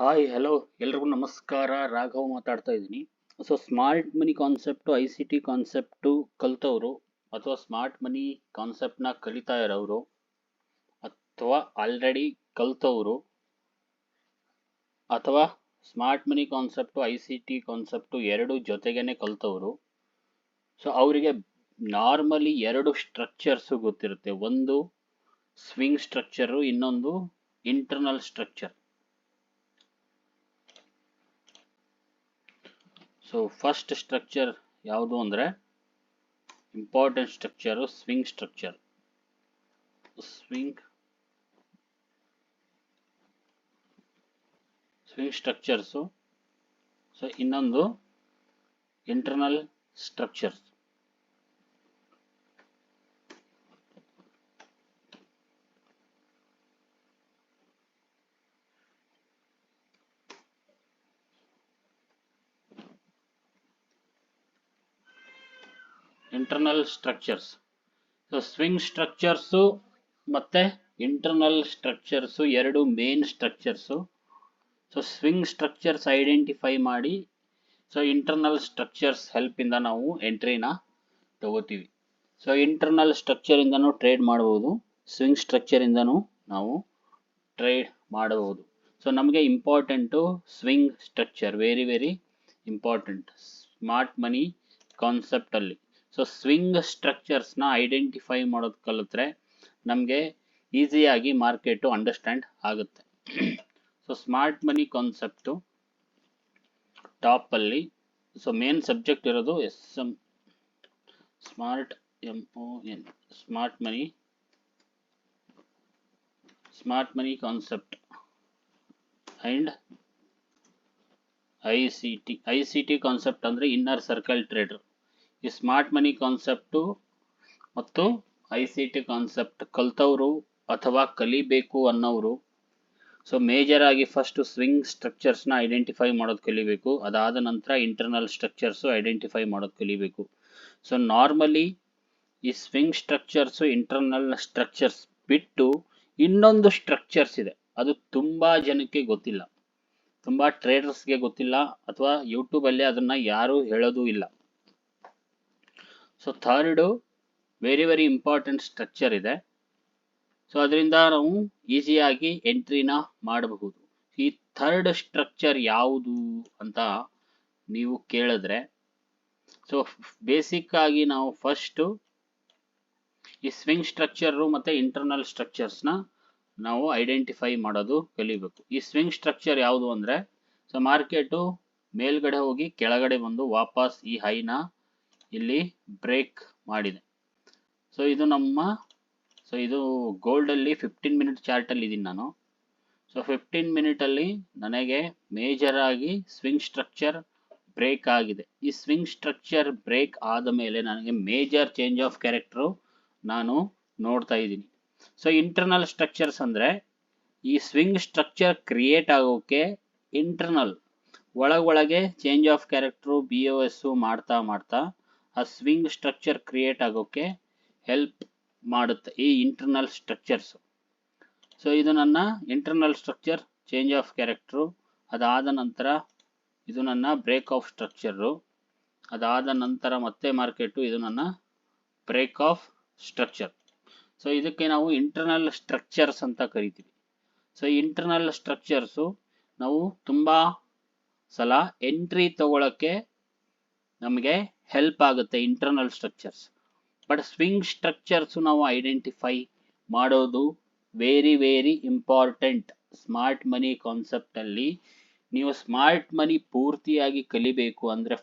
Hi hello ಎಲ್ರಿಗೂ ನಮಸ್ಕಾರ. ರಾಘವ್ ಮಾತಾಡ್ತಾ ಇದ್ದೀನಿ. Smart money concept I C T concept ಕಲ್ತವರು ಅಥವಾ ಸ್ಮಾರ್ಟ್ ಮನಿ ಕಾನ್ಸೆಪ್ಟ್ನ ಕಲಿತಾ ಇರೋರು ಅಥವಾ ಆಲ್ರೆಡಿ ಕಲ್ತವರು ಅಥವಾ smart money concept I C T concept ಎರಡು ಜೊತೆಗೇನೆ ಕಲ್ತವರು. ಅವರಿಗೆ ನಾರ್ಮಲಿ ಎರಡು ಸ್ಟ್ರಕ್ಚರ್ಸು ಗೊತ್ತಿರುತ್ತೆ. ಒಂದು ಸ್ವಿಂಗ್ ಸ್ಟ್ರಕ್ಚರು, ಇನ್ನೊಂದು ಇಂಟರ್ನಲ್ ಸ್ಟ್ರಕ್ಚರ್. ಫಸ್ಟ್ ಸ್ಟ್ರಕ್ಚರ್ ಯಾವುದು ಅಂದರೆ important structure swing structure. Swing structures. ಇನ್ನೊಂದು internal structures. Internal structures. Swing structures ಮತ್ತೆ ಇಂಟರ್ನಲ್ ಸ್ಟ್ರಕ್ಚರ್ಸು ಎರಡು main structures. Swing structures identify ಮಾಡಿ ಇಂಟರ್ನಲ್ ಸ್ಟ್ರಕ್ಚರ್ಸ್ ಹೆಲ್ಪಿಂದ ನಾವು ಎಂಟ್ರಿನ ತಗೋತೀವಿ. ಇಂಟರ್ನಲ್ ಸ್ಟ್ರಕ್ಚರ್ ಇಂದನೂ ಟ್ರೇಡ್ ಮಾಡಬಹುದು, ಸ್ವಿಂಗ್ ಸ್ಟ್ರಕ್ಚರ್ ಇಂದನೂ ನಾವು ಟ್ರೇಡ್ ಮಾಡಬಹುದು. ನಮಗೆ important swing structure, very very important smart ಮನಿ ಕಾನ್ಸೆಪ್ಟ್ ಅಲ್ಲಿ. ಸ್ವಿಂಗ್ ಸ್ಟ್ರಕ್ಚರ್ಸ್ನ ಐಡೆಂಟಿಫೈ ಮಾಡೋದು ಕಲಿತ್ರೆ ನಮಗೆ ಈಸಿಯಾಗಿ ಮಾರ್ಕೆಟು ಅಂಡರ್ಸ್ಟ್ಯಾಂಡ್ ಆಗುತ್ತೆ. ಸ್ಮಾರ್ಟ್ ಮನಿ ಕಾನ್ಸೆಪ್ಟು ಟಾಪ್ ಅಲ್ಲಿ ಮೇನ್ ಸಬ್ಜೆಕ್ಟ್ ಇರೋದು smart MON smart money concept and I C T concept ಅಂದ್ರೆ ಇನ್ನರ್ ಸರ್ಕಲ್ ಟ್ರೇಡರ್. ಈ ಸ್ಮಾರ್ಟ್ ಮನಿ ಕಾನ್ಸೆಪ್ಟು ಮತ್ತು ಐ ಸಿ ಟಿ ಕಾನ್ಸೆಪ್ಟ್ ಕಲ್ತವರು ಅಥವಾ ಕಲಿಬೇಕು ಅನ್ನೋರು ಮೇಜರ್ ಆಗಿ ಫಸ್ಟ್ ಸ್ವಿಂಗ್ ಸ್ಟ್ರಕ್ಚರ್ಸ್ನ ಐಡೆಂಟಿಫೈ ಮಾಡೋದು ಕಲಿಬೇಕು. ಅದಾದ ನಂತರ ಇಂಟರ್ನಲ್ ಸ್ಟ್ರಕ್ಚರ್ಸು ಐಡೆಂಟಿಫೈ ಮಾಡೋದು ಕಲಿಬೇಕು. ನಾರ್ಮಲಿ ಈ ಸ್ವಿಂಗ್ ಸ್ಟ್ರಕ್ಚರ್ಸು ಇಂಟರ್ನಲ್ ಸ್ಟ್ರಕ್ಚರ್ಸ್ ಬಿಟ್ಟು ಇನ್ನೊಂದು ಸ್ಟ್ರಕ್ಚರ್ಸ್ ಇದೆ, ಅದು ತುಂಬಾ ಜನಕ್ಕೆ ಗೊತ್ತಿಲ್ಲ, ತುಂಬಾ ಟ್ರೇಡರ್ಸ್ಗೆ ಗೊತ್ತಿಲ್ಲ, ಅಥವಾ ಯೂಟ್ಯೂಬಲ್ಲಿ ಅದನ್ನ ಯಾರು ಹೇಳೋದು ಇಲ್ಲ. Third very very important structure ಇದೆ. ಅದರಿಂದ ನಾವು ಈಸಿಯಾಗಿ ಎಂಟ್ರಿನ ಮಾಡಬಹುದು. ಈ ಥರ್ಡ್ ಸ್ಟ್ರಕ್ಚರ್ ಯಾವುದು ಅಂತ ನೀವು ಕೇಳಿದ್ರೆ ಬೇಸಿಕ್ ಆಗಿ ನಾವು ಫಸ್ಟ್ ಈ ಸ್ವಿಂಗ್ ಸ್ಟ್ರಕ್ಚರ್ ಮತ್ತೆ ಇಂಟರ್ನಲ್ ಸ್ಟ್ರಕ್ಚರ್ಸ್ನ ನಾವು ಐಡೆಂಟಿಫೈ ಮಾಡೋದು ಕಲಿಬೇಕು. ಈ ಸ್ವಿಂಗ್ ಸ್ಟ್ರಕ್ಚರ್ ಯಾವುದು ಅಂದ್ರೆ ಮಾರ್ಕೆಟು ಮೇಲ್ಗಡೆ ಹೋಗಿ ಕೆಳಗಡೆ ಬಂದು ವಾಪಸ್ ಈ ಹೈನ ಇಲ್ಲಿ ಬ್ರೇಕ್ ಮಾಡಿದೆ. ಇದು ನಮ್ಮ ಇದು ಗೋಲ್ಡ್ ಅಲ್ಲಿ 15 ಮಿನಿಟ್ ಚಾರ್ಟ್ ಅಲ್ಲಿ ಇದೀನಿ ನಾನು. 15 ಮಿನಿಟ್ ಅಲ್ಲಿ ನನಗೆ ಮೇಜರ್ ಆಗಿ ಸ್ವಿಂಗ್ ಸ್ಟ್ರಕ್ಚರ್ ಬ್ರೇಕ್ ಆಗಿದೆ. ಈ ಸ್ವಿಂಗ್ ಸ್ಟ್ರಕ್ಚರ್ ಬ್ರೇಕ್ ಆದ ಮೇಲೆ ನನಗೆ ಮೇಜರ್ ಚೇಂಜ್ ಆಫ್ ಕ್ಯಾರೆಕ್ಟರ್ ನಾನು ನೋಡ್ತಾ ಇದ್ದೀನಿ. ಇಂಟರ್ನಲ್ ಸ್ಟ್ರಕ್ಚರ್ಸ್ ಅಂದ್ರೆ ಈ ಸ್ವಿಂಗ್ ಸ್ಟ್ರಕ್ಚರ್ ಕ್ರಿಯೇಟ್ ಆಗೋಕೆ ಇಂಟರ್ನಲ್ ಒಳಗೊಳಗೆ ಚೇಂಜ್ ಆಫ್ ಕ್ಯಾರೆಕ್ಟರ್ BOS ಮಾಡ್ತಾ ಮಾಡ್ತಾ ಆ ಸ್ವಿಂಗ್ ಸ್ಟ್ರಕ್ಚರ್ ಕ್ರಿಯೇಟ್ ಆಗೋಕೆ ಹೆಲ್ಪ್ ಮಾಡುತ್ತೆ ಈ ಇಂಟರ್ನಲ್ ಸ್ಟ್ರಕ್ಚರ್ಸ್. ಇದು ನನ್ನ internal structure change of character. ಅದಾದ ನಂತರ ಇದು ನನ್ನ ಬ್ರೇಕ್ ಆಫ್ ಸ್ಟ್ರಕ್ಚರು. ಅದಾದ ನಂತರ ಮತ್ತೆ ಮಾರ್ಕೆಟು ಇದು ನನ್ನ ಬ್ರೇಕ್ ಆಫ್ ಸ್ಟ್ರಕ್ಚರ್. ಇದಕ್ಕೆ ನಾವು ಇಂಟರ್ನಲ್ ಸ್ಟ್ರಕ್ಚರ್ಸ್ ಅಂತ ಕರಿತೀವಿ. ಇಂಟರ್ನಲ್ ಸ್ಟ್ರಕ್ಚರ್ಸು ನಾವು ತುಂಬಾ ಸಲ ಎಂಟ್ರಿ ತಗೊಳಕ್ಕೆ ನಮಗೆ ಹೆಲ್ಪ್ ಆಗುತ್ತೆ internal structures. But swing structures ನಾವು ಐಡೆಂಟಿಫೈ ಮಾಡೋದು ವೆರಿ ವೆರಿ ಇಂಪಾರ್ಟೆಂಟ್ ಸ್ಮಾರ್ಟ್ ಮನಿ ಕಾನ್ಸೆಪ್ಟ್ ಅಲ್ಲಿ. ನೀವು ಸ್ಮಾರ್ಟ್ ಮನಿ ಪೂರ್ತಿಯಾಗಿ ಕಲಿಬೇಕು ಅಂದ್ರೆ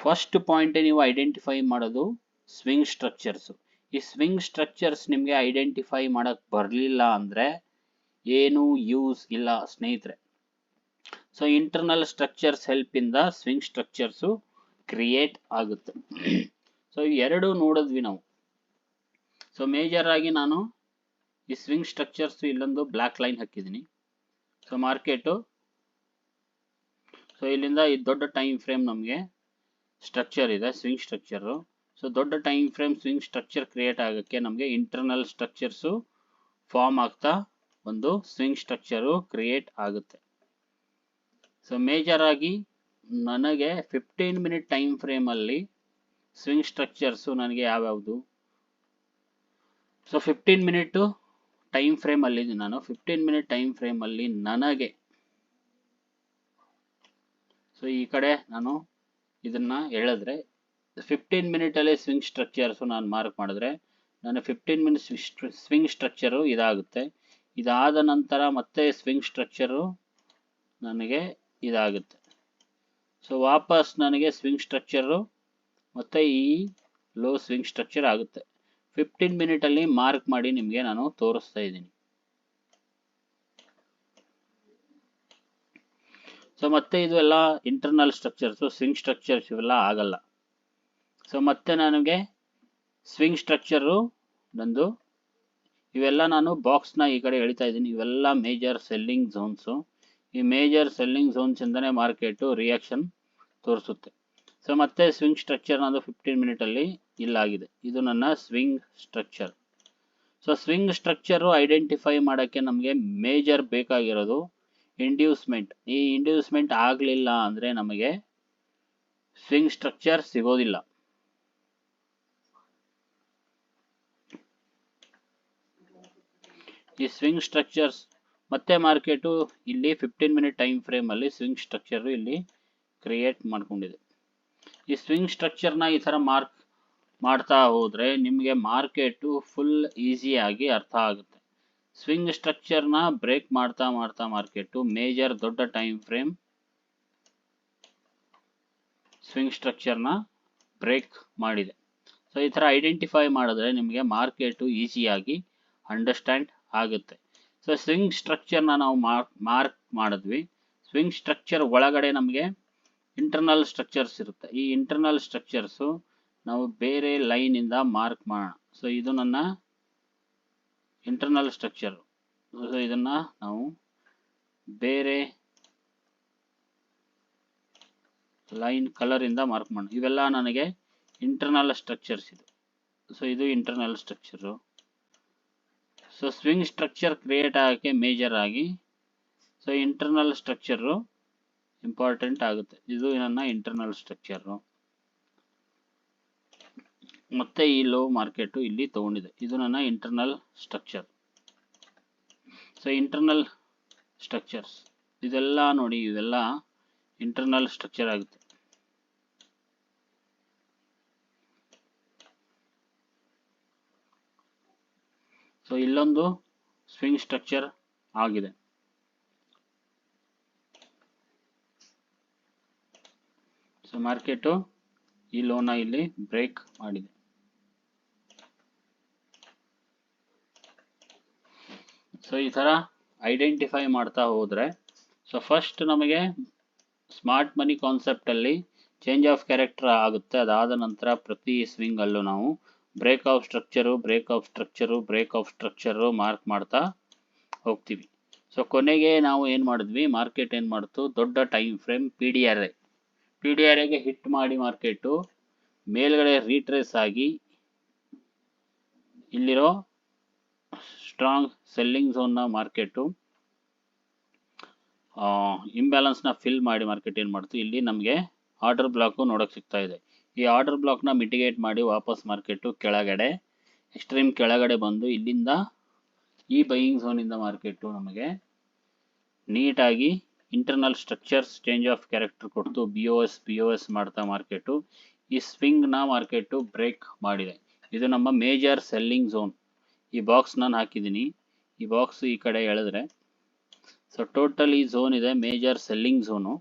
ಫಸ್ಟ್ ಪಾಯಿಂಟ್ ನೀವು ಐಡೆಂಟಿಫೈ ಮಾಡೋದು ಸ್ವಿಂಗ್ ಸ್ಟ್ರಕ್ಚರ್ಸ್. ಈ ಸ್ವಿಂಗ್ ಸ್ಟ್ರಕ್ಚರ್ಸ್ ನಿಮಗೆ ಐಡೆಂಟಿಫೈ ಮಾಡಕ್ ಬರಲಿಲ್ಲ ಅಂದ್ರೆ ಏನು ಯೂಸ್ ಇಲ್ಲ ಸ್ನೇಹಿತರೆ. ಇಂಟರ್ನಲ್ ಸ್ಟ್ರಕ್ಚರ್ಸ್ ಹೆಲ್ಪ್ ಇಂದ ಸ್ವಿಂಗ್ ಸ್ಟ್ರಕ್ಚರ್ಸ್ ಕ್ರಿಯೇಟ್ ಆಗುತ್ತೆ. ಎರಡು ನೋಡಿದ್ವಿ ನಾವು. ಮೇಜರ್ ಆಗಿ ನಾನು ಈ ಸ್ವಿಂಗ್ ಸ್ಟ್ರಕ್ಚರ್ಸ್ ಇಲ್ಲೊಂದು ಬ್ಲಾಕ್ ಲೈನ್ ಹಾಕಿದ್ದೀನಿ. ಮಾರ್ಕೆಟು ಇಲ್ಲಿಂದ ಈ ದೊಡ್ಡ ಟೈಮ್ ಫ್ರೇಮ್ ನಮಗೆ ಸ್ಟ್ರಕ್ಚರ್ ಇದೆ ಸ್ವಿಂಗ್ ಸ್ಟ್ರಕ್ಚರು. ದೊಡ್ಡ time frame swing structure create ಆಗೋಕ್ಕೆ ನಮಗೆ ಇಂಟರ್ನಲ್ ಸ್ಟ್ರಕ್ಚರ್ಸು ಫಾರ್ಮ್ ಆಗ್ತಾ ಒಂದು ಸ್ವಿಂಗ್ ಸ್ಟ್ರಕ್ಚರು ಕ್ರಿಯೇಟ್ ಆಗುತ್ತೆ. ಸೊ ಮೇಜರ್ ಆಗಿ ನನಗೆ 15 ಮಿನಿಟ್ ಟೈಮ್ ಫ್ರೇಮ್ ಅಲ್ಲಿ ಸ್ವಿಂಗ್ ಸ್ಟ್ರಕ್ಚರ್ಸು ನನಗೆ ಯಾವ್ಯಾವುದು, ಸೊ 15 ಮಿನಿಟ್ ಟೈಮ್ ಫ್ರೇಮ್ ಅಲ್ಲಿ ನಾನು 15 ಮಿನಿಟ್ ಟೈಮ್ ಫ್ರೇಮ್ ಅಲ್ಲಿ ನನಗೆ, ಸೊ ಈ ಕಡೆ ನಾನು ಇದನ್ನ ಹೇಳಿದ್ರೆ 15 ಮಿನಿಟ್ ಅಲ್ಲಿ ಸ್ವಿಂಗ್ ಸ್ಟ್ರಕ್ಚರ್ಸ್ ನಾನು ಮಾರ್ಕ್ ಮಾಡಿದ್ರೆ ನಾನು 15 ಮಿನಿಟ್ ಸ್ವಿಂಗ್ ಸ್ಟ್ರಕ್ಚರು ಇದಾಗುತ್ತೆ. ಇದಾದ ನಂತರ ಮತ್ತೆ ಸ್ವಿಂಗ್ ಸ್ಟ್ರಕ್ಚರು ನನಗೆ ಇದಾಗುತ್ತೆ. ಸೊ ವಾಪಸ್ ನನಗೆ ಸ್ವಿಂಗ್ ಸ್ಟ್ರಕ್ಚರು ಮತ್ತೆ ಈ ಲೋ ಸ್ವಿಂಗ್ ಸ್ಟ್ರಕ್ಚರ್ ಆಗುತ್ತೆ. 15 ಮಿನಿಟ್ ಅಲ್ಲಿ ಮಾರ್ಕ್ ಮಾಡಿ ನಿಮಗೆ ನಾನು ತೋರಿಸ್ತಾ ಇದ್ದೀನಿ. ಸೊ ಮತ್ತೆ ಇದು ಎಲ್ಲ ಇಂಟರ್ನಲ್ ಸ್ಟ್ರಕ್ಚರ್ಸ್, ಸ್ವಿಂಗ್ ಸ್ಟ್ರಕ್ಚರ್ಸ್ ಇವೆಲ್ಲ ಆಗಲ್ಲ. ಸೊ ಮತ್ತೆ ನನಗೆ ಸ್ವಿಂಗ್ ಸ್ಟ್ರಕ್ಚರು ನಂದು ಇವೆಲ್ಲ ನಾನು ಬಾಕ್ಸ್ನ ಈ ಕಡೆ ಎಳಿತಾ ಇದ್ದೀನಿ. ಇವೆಲ್ಲ ಮೇಜರ್ ಸೆಲ್ಲಿಂಗ್ ಝೋನ್ಸು. ಈ ಮೇಜರ್ ಸೆಲ್ಲಿಂಗ್ ಝೋನ್ಸ್ ಇಂದನೇ ಮಾರ್ಕೆಟು ರಿಯಾಕ್ಷನ್ ತೋರಿಸುತ್ತೆ. ಸೊ ಮತ್ತೆ ಸ್ವಿಂಗ್ ಸ್ಟ್ರಕ್ಚರ್ ನಂದು 15 ಮಿನಿಟ್ ಅಲ್ಲಿ ಇಲ್ಲಾಗಿದೆ. ಇದು ನನ್ನ swing structure. So swing structure identify ಮಾಡೋಕ್ಕೆ ನಮಗೆ ಮೇಜರ್ ಬೇಕಾಗಿರೋದು ಇಂಡ್ಯೂಸ್ಮೆಂಟ್. ಈ ಇಂಡ್ಯೂಸ್ಮೆಂಟ್ ಆಗಲಿಲ್ಲ ಅಂದರೆ ನಮಗೆ ಸ್ವಿಂಗ್ ಸ್ಟ್ರಕ್ಚರ್ ಸಿಗೋದಿಲ್ಲ. ಈ ಸ್ವಿಂಗ್ ಸ್ಟ್ರಕ್ಚರ್ಸ್ ಮತ್ತೆ ಮಾರ್ಕೆಟು ಇಲ್ಲಿ 15 ಮಿನಿಟ್ ಟೈಮ್ ಫ್ರೇಮ್ ಅಲ್ಲಿ ಸ್ವಿಂಗ್ ಸ್ಟ್ರಕ್ಚರ್ ಇಲ್ಲಿ ಕ್ರಿಯೇಟ್ ಮಾಡ್ಕೊಂಡಿದೆ. ಈ ಸ್ವಿಂಗ್ ಸ್ಟ್ರಕ್ಚರ್ನ ಈ ಥರ ಮಾರ್ಕ್ ಮಾಡ್ತಾ ಹೋದರೆ ನಿಮಗೆ ಮಾರ್ಕೆಟು ಫುಲ್ ಈಸಿಯಾಗಿ ಅರ್ಥ ಆಗುತ್ತೆ. ಸ್ವಿಂಗ್ ಸ್ಟ್ರಕ್ಚರ್ನ ಬ್ರೇಕ್ ಮಾಡ್ತಾ ಮಾಡ್ತಾ ಮಾರ್ಕೆಟು ಮೇಜರ್ ದೊಡ್ಡ ಟೈಮ್ ಫ್ರೇಮ್ ಸ್ವಿಂಗ್ ಸ್ಟ್ರಕ್ಚರ್ನ ಬ್ರೇಕ್ ಮಾಡಿದೆ. ಸೊ ಈ ಥರ ಐಡೆಂಟಿಫೈ ಮಾಡಿದ್ರೆ ನಿಮಗೆ ಮಾರ್ಕೆಟು ಈಸಿಯಾಗಿ ಅಂಡರ್ಸ್ಟ್ಯಾಂಡ್ ಆಗುತ್ತೆ. ಸೊ ಸ್ವಿಂಗ್ ಸ್ಟ್ರಕ್ಚರ್ನ ನಾವು ಮಾರ್ಕ್ ಮಾಡಿದ್ವಿ. ಸ್ವಿಂಗ್ ಸ್ಟ್ರಕ್ಚರ್ ಒಳಗಡೆ ನಮಗೆ ಇಂಟರ್ನಲ್ ಸ್ಟ್ರಕ್ಚರ್ಸ್ ಇರುತ್ತೆ. ಈ ಇಂಟರ್ನಲ್ ಸ್ಟ್ರಕ್ಚರ್ಸು ನಾವು ಬೇರೆ ಲೈನಿಂದ ಮಾರ್ಕ್ ಮಾಡೋಣ. ಸೊ ಇದು ನನ್ನ ಇಂಟರ್ನಲ್ ಸ್ಟ್ರಕ್ಚರ್. ಸೊ ಇದನ್ನು ನಾವು ಬೇರೆ ಲೈನ್ ಕಲರಿಂದ ಮಾರ್ಕ್ ಮಾಡೋಣ. ಇವೆಲ್ಲ ನನಗೆ ಇಂಟರ್ನಲ್ ಸ್ಟ್ರಕ್ಚರ್ಸ್ ಇದು. ಸೊ ಇದು internal structure. So swing structure create ಆಗೋಕ್ಕೆ ಮೇಜರ್ ಆಗಿ ಸೊ ಇಂಟರ್ನಲ್ ಸ್ಟ್ರಕ್ಚರು ಇಂಪಾರ್ಟೆಂಟ್ ಆಗುತ್ತೆ. ಇದು ನನ್ನ ಇಂಟರ್ನಲ್ ಸ್ಟ್ರಕ್ಚರು. ಮತ್ತೆ ಈ ಲೋ ಮಾರ್ಕೆಟು ಇಲ್ಲಿ ತಗೊಂಡಿದೆ. ಇದು ನನ್ನ internal structure. So internal structures ಇದೆಲ್ಲ ನೋಡಿ, ಇವೆಲ್ಲ ಇಂಟರ್ನಲ್ ಸ್ಟ್ರಕ್ಚರ್ ಆಗುತ್ತೆ. ಸೊ ಇಲ್ಲೊಂದು ಸ್ವಿಂಗ್ ಸ್ಟ್ರಕ್ಚರ್ ಆಗಿದೆ. ಸೊ ಮಾರ್ಕೆಟು ಈ ಲೋನ ಇಲ್ಲಿ ಬ್ರೇಕ್ ಮಾಡಿದೆ. ಸೊ ಈ ಥರ ಐಡೆಂಟಿಫೈ ಮಾಡ್ತಾ ಹೋದರೆ ಸೊ ಫಸ್ಟ್ ನಮಗೆ ಸ್ಮಾರ್ಟ್ ಮನಿ ಕಾನ್ಸೆಪ್ಟಲ್ಲಿ ಚೇಂಜ್ ಆಫ್ ಕ್ಯಾರೆಕ್ಟರ್ ಆಗುತ್ತೆ. ಅದಾದ ನಂತರ ಪ್ರತಿ ಸ್ವಿಂಗಲ್ಲೂ ನಾವು break of structure, break of structure, break of structure mark ಮಾಡ್ತಾ ಹೋಗ್ತೀವಿ. ಸೊ ಕೊನೆಗೆ ನಾವು ಏನು ಮಾಡಿದ್ವಿ, ಮಾರ್ಕೆಟ್ ಏನು ಮಾಡ್ತು, ದೊಡ್ಡ ಟೈಮ್ ಫ್ರೇಮ್ ಪಿ ಡಿ ಆರ್ ಎಗೆ ಹಿಟ್ ಮಾಡಿ ಮಾರ್ಕೆಟು ಮೇಲ್ಗಡೆ ರೀಟ್ರೇಸ್ ಆಗಿ ಇಲ್ಲಿರೋ ಸ್ಟ್ರಾಂಗ್ ಸೆಲ್ಲಿಂಗ್ ಝೋನ್ನ ಮಾರ್ಕೆಟು ಇಂಬ್ಯಾಲೆನ್ಸ್ನ ಫಿಲ್ ಮಾಡಿ ಮಾರ್ಕೆಟ್ ಏನು ಮಾಡ್ತು, ಇಲ್ಲಿ ನಮಗೆ ಆರ್ಡರ್ ಬ್ಲಾಕು ನೋಡೋಕೆ ಸಿಗ್ತಾ ಇದೆ. ಈ ಆರ್ಡರ್ ಬ್ಲಾಕ್ನ ಮಿಟಿಗೇಟ್ ಮಾಡಿ ವಾಪಸ್ ಮಾರ್ಕೆಟು ಕೆಳಗಡೆ ಎಕ್ಸ್ಟ್ರೀಮ್ ಕೆಳಗಡೆ ಬಂದು ಇಲ್ಲಿಂದ ಈ ಬೈಯಿಂಗ್ ಝೋನಿಂದ ಮಾರ್ಕೆಟು ನಮಗೆ ನೀಟಾಗಿ internal structures change of character ಕೊಡ್ತು ಬಿ ಒ ಎಸ್ ಮಾಡ್ತಾ ಮಾರ್ಕೆಟು ಈ ಸ್ವಿಂಗ್ನ ಮಾರ್ಕೆಟು ಬ್ರೇಕ್ ಮಾಡಿದೆ. ಇದು ನಮ್ಮ ಮೇಜರ್ ಸೆಲ್ಲಿಂಗ್ ಝೋನ್. ಈ ಬಾಕ್ಸ್ ನಾನು ಹಾಕಿದ್ದೀನಿ. ಈ ಬಾಕ್ಸ್ ಈ ಕಡೆ ಎಳೆದ್ರೆ ಸೊ ಟೋಟಲ್ ಈ ಝೋನ್ ಇದೆ ಮೇಜರ್ ಸೆಲ್ಲಿಂಗ್ ಝೋನು.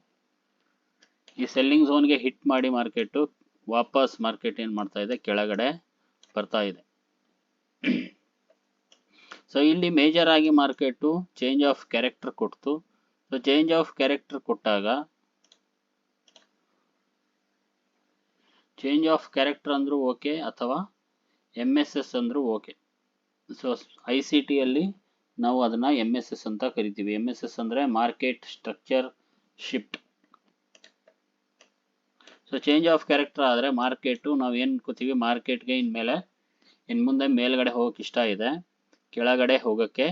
ಈ ಸೆಲ್ಲಿಂಗ್ ಝೋನ್ಗೆ ಹಿಟ್ ಮಾಡಿ ಮಾರ್ಕೆಟು ವಾಪಸ್ ಮಾರ್ಕೆಟ್ ಏನು ಮಾಡ್ತಾ ಇದೆ, ಕೆಳಗಡೆ ಬರ್ತಾ ಇದೆ. ಸೊ ಇಲ್ಲಿ ಮೇಜರ್ ಆಗಿ ಮಾರ್ಕೆಟು ಚೇಂಜ್ ಆಫ್ ಕ್ಯಾರೆಕ್ಟರ್ ಕೊಡ್ತು. ಸೊ ಚೇಂಜ್ ಆಫ್ ಕ್ಯಾರೆಕ್ಟರ್ ಕೊಟ್ಟಾಗ ಚೇಂಜ್ ಆಫ್ ಕ್ಯಾರೆಕ್ಟರ್ ಅಂದರೂ ಓಕೆ ಅಥವಾ MSS ಅಂದರೂ ಓಕೆ. ಸೊ ICTಯಲ್ಲಿ ನಾವು ಅದನ್ನು MSS ಅಂತ ಕರಿತೀವಿ. MSS ಅಂದರೆ market structure shift. So change of character ಆದರೆ ಮಾರ್ಕೆಟು ನಾವು ಏನು ಅನ್ಕೋತೀವಿ, ಮಾರ್ಕೆಟ್ಗೆ ಇನ್ನು ಮುಂದೆ ಮೇಲ್ಗಡೆ ಹೋಗೋಕ್ಕೆ ಇಷ್ಟ ಇದೆ, ಕೆಳಗಡೆ ಹೋಗೋಕ್ಕೆ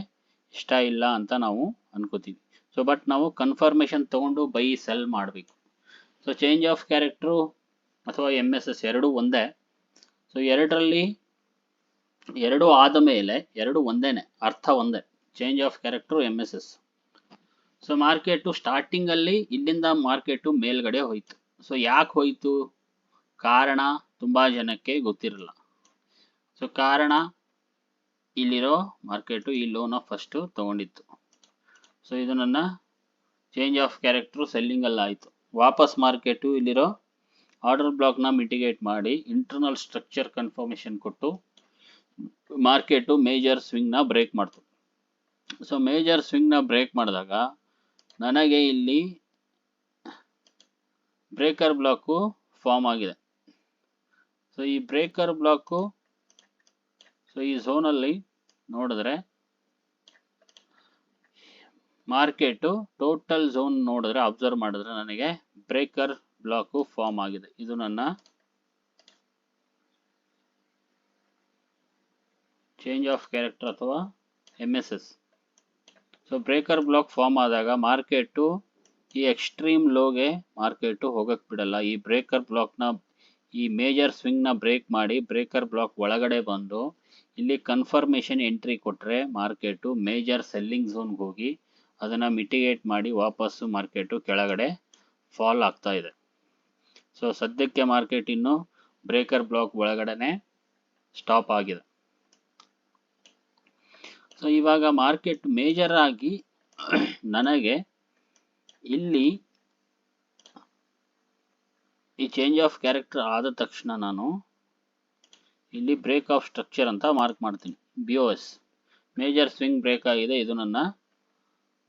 ಇಷ್ಟ ಇಲ್ಲ ಅಂತ ನಾವು ಅನ್ಕೋತೀವಿ. ಸೊ ಬಟ್ ನಾವು ಕನ್ಫರ್ಮೇಷನ್ ತಗೊಂಡು ಬೈ ಸೆಲ್ ಮಾಡಬೇಕು. ಸೊ ಚೇಂಜ್ ಆಫ್ ಕ್ಯಾರೆಕ್ಟ್ರು ಅಥವಾ MSS ಎರಡೂ ಒಂದೇ. ಸೊ ಎರಡರಲ್ಲಿ ಎರಡು ಆದ ಮೇಲೆ ಎರಡು ಒಂದೇನೆ, ಅರ್ಥ ಒಂದೇ, change of character MSS. So market ಸ್ಟಾರ್ಟಿಂಗಲ್ಲಿ ಇಲ್ಲಿಂದ ಮಾರ್ಕೆಟು ಮೇಲ್ಗಡೆ ಹೋಯ್ತು. ಸೊ ಯಾಕೆ ಹೋಯ್ತು, ಕಾರಣ ತುಂಬ ಜನಕ್ಕೆ ಗೊತ್ತಿರಲ್ಲ. ಸೊ ಕಾರಣ ಇಲ್ಲಿರೋ ಮಾರ್ಕೆಟು ಈ ಲೋನ ಫಸ್ಟು ತಗೊಂಡಿತ್ತು. ಸೊ ಇದು ನನ್ನ ಚೇಂಜ್ ಆಫ್ ಕ್ಯಾರೆಕ್ಟ್ರು ಸೆಲ್ಲಿಂಗಲ್ಲ ಆಯಿತು. ವಾಪಸ್ ಮಾರ್ಕೆಟು ಇಲ್ಲಿರೋ ಆರ್ಡರ್ ಬ್ಲಾಕ್ನ ಮಿಟಿಗೇಟ್ ಮಾಡಿ ಇಂಟರ್ನಲ್ ಸ್ಟ್ರಕ್ಚರ್ ಕನ್ಫರ್ಮೇಷನ್ ಕೊಟ್ಟು ಮಾರ್ಕೆಟು ಮೇಜರ್ ಸ್ವಿಂಗ್ನ ಬ್ರೇಕ್ ಮಾಡ್ತು. ಸೊ ಮೇಜರ್ ಸ್ವಿಂಗ್ನ ಬ್ರೇಕ್ ಮಾಡಿದಾಗ ನನಗೆ ಇಲ್ಲಿ ಬ್ರೇಕರ್ ಬ್ಲಾಕು ಫಾರ್ಮ್ ಆಗಿದೆ. ಸೊ ಈ ಬ್ರೇಕರ್ ಬ್ಲಾಕು, ಸೊ ಈ ಝೋನಲ್ಲಿ ನೋಡಿದ್ರೆ ಮಾರ್ಕೆಟು ಟೋಟಲ್ ಝೋನ್ ನೋಡಿದ್ರೆ ಅಬ್ಸರ್ವ್ ಮಾಡಿದ್ರೆ ನನಗೆ ಬ್ರೇಕರ್ ಬ್ಲಾಕು ಫಾರ್ಮ್ ಆಗಿದೆ. ಇದು ನನ್ನ ಚೇಂಜ್ ಆಫ್ ಕ್ಯಾರೆಕ್ಟರ್ ಅಥವಾ MSS. So breaker block form ಆದಾಗ ಮಾರ್ಕೆಟು ಈ ಎಕ್ಸ್ಟ್ರೀಮ್ ಲೋಗೆ ಮಾರ್ಕೆಟು ಹೋಗಕ್ಕೆ ಬಿಡಲ್ಲ. ಈ ಬ್ರೇಕರ್ ಬ್ಲಾಕ್ನ, ಈ ಮೇಜರ್ ಸ್ವಿಂಗ್ನ ಬ್ರೇಕ್ ಮಾಡಿ ಬ್ರೇಕರ್ ಬ್ಲಾಕ್ ಒಳಗಡೆ ಬಂದು ಇಲ್ಲಿ ಕನ್ಫರ್ಮೇಷನ್ ಎಂಟ್ರಿ ಕೊಟ್ಟರೆ ಮಾರ್ಕೆಟು ಮೇಜರ್ ಸೆಲ್ಲಿಂಗ್ ಝೋನ್ಗೆ ಹೋಗಿ ಅದನ್ನು ಮಿಟಿಗೇಟ್ ಮಾಡಿ ವಾಪಸ್ಸು ಮಾರ್ಕೆಟು ಕೆಳಗಡೆ ಫಾಲ್ ಆಗ್ತಾ ಇದೆ. ಸೊ ಸದ್ಯಕ್ಕೆ ಮಾರ್ಕೆಟ್ ಇನ್ನು ಬ್ರೇಕರ್ ಬ್ಲಾಕ್ ಒಳಗಡೆನೆ ಸ್ಟಾಪ್ ಆಗಿದೆ. ಸೊ ಇವಾಗ ಮಾರ್ಕೆಟ್ ಮೇಜರ್ ಆಗಿ ನನಗೆ ಇಲ್ಲಿ ಈ ಚೇಂಜ್ ಆಫ್ ಕ್ಯಾರೆಕ್ಟರ್ ಆದ ತಕ್ಷಣ ನಾನು ಇಲ್ಲಿ ಬ್ರೇಕ್ ಆಫ್ ಸ್ಟ್ರಕ್ಚರ್ ಅಂತ ಮಾರ್ಕ್ ಮಾಡ್ತೀನಿ. BOS ಮೇಜರ್ ಸ್ವಿಂಗ್ ಬ್ರೇಕ್ ಆಗಿದೆ, ಇದು ನನ್ನ